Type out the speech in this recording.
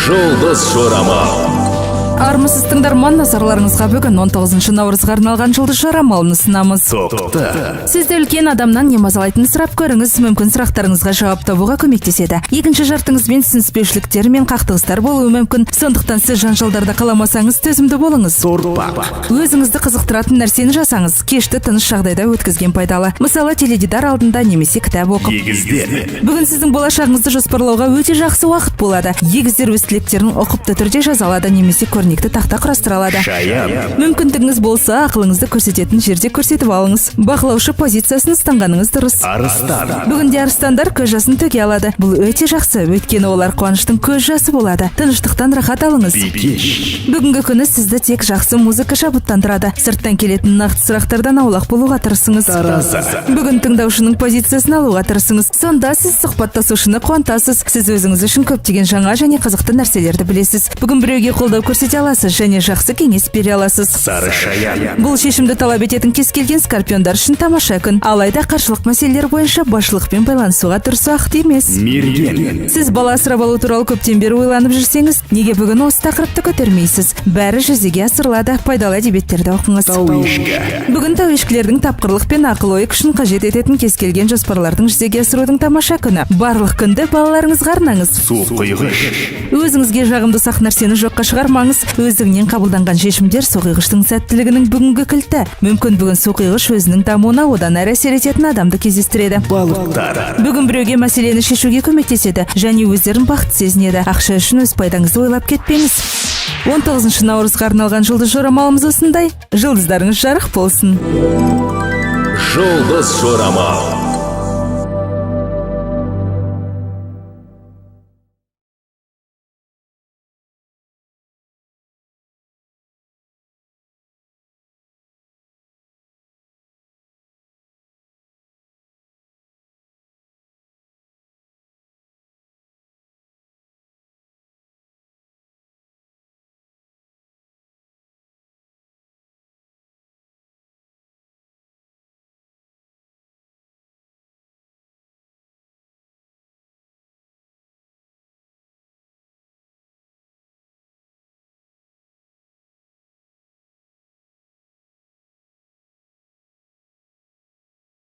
Жұлдыз жорамал. Армысыз тыңдарман, назарларыңызға бүгін 19 наурызға арналған жұлдыз жорамалын ұсынамыз. Тоқты. Сізді үлкен адамнан не мазалайтынын сұрап көріңіз, мүмкін сұрақтарыңызға жауап табуға көмектеседі. Екінші жартыңызбен түсініспеушіліктер мен қақтығыстар болуы мүмкін. Сондықтан сіз жанжалдарда қаламасаңыз төзімді болыңыз. Сорпақ. Өзіңізді қызықтыратын нәрсені жасаңыз. Кешті тыныш жағдайда өткізген пайдалы. Мысалы, теледидар алдында немесе кітап оқып. Егіздер. Бүгін сіздің болашағыңызды жоспарлауға өте жақсы уақыт болады. Егіздер өз тілектерін ұқыпты түрде жазалады немесе көрнекті тақта құрастыра алады. Шаян. Мүмкіндігіңіз болса, ақылыңызды көрсететін жерде көрсетіп алыңыз. Бақылаушы позициясын ұстанғаныңыз дұрыс. Арыстан. Бүгінде арыстандар көз жасын төге алады. Бұл өте жақсы, өйткені олар қуаныштың көз жасы болады. Тыныштықтан рахат алыңыз. Бикеш. Бүгінгі күні сізді тек жақсы музыка шабыттандырады. Сырттан келетін нақты сұрақтардан аулақ болуға тырысыңыз. Тараза. Бүгін тыңдаушының позициясын алуға тырысыңыз. Сонда сіз сұхбаттасушыны қуантасыз. Сіз өзіңіз үшін көптеген жаңа және қызықты нәрселерді білесіз. Бүгін біреуге қолдау көрсете аласыз және жақсы кеңес бере аласыз. Сары шаян. Бұл шешімді талап ететін кез келген скорпиондар үшін тамаша күн. Алайда қаржылық мәселелер бойынша басшылықпен байланысуға дұрыс уақыт емес. Мерген. Сіз бала асырап алу туралы көптен бері ойланып жүрсеңіз, неге бүгін осы тақырыпты көтермейсіз? Бәрі жүзеге асырылады. Пайдалы әдебиеттерді оқыңыз. Тауешкі. Бүгін тәуешкілердің тапқырлық пен ақыл-ой күшін қажет ететін кез келген жоспарлардың жүзеге асырудың тамаша күні. Барлық күнді балаларыңызға арнаңыз. Су құйғыш. Өзіңізге жағымды сақ нәрсені жоққа шығармаңыз. Өздігінен қабылданған шешімдер суқиғыштың сәттілігінің бүгінгі кілті. Мүмкін бүгін суқиғыш өзінің дамуына одан әрі әсер ететін адамды кездестіреді. Балықтар. Бүгін біреуге мәселені шешуге көмектеседі және өздерін бақытты сезінеді. Ақша үшін өз пайдаңызды ойлап кетпеңіз. 19 наурызға арналған жұлдыз жорамалымыз осындай. Жұлдыздарыңыз жарық болсын. Жұлдыз жорамал.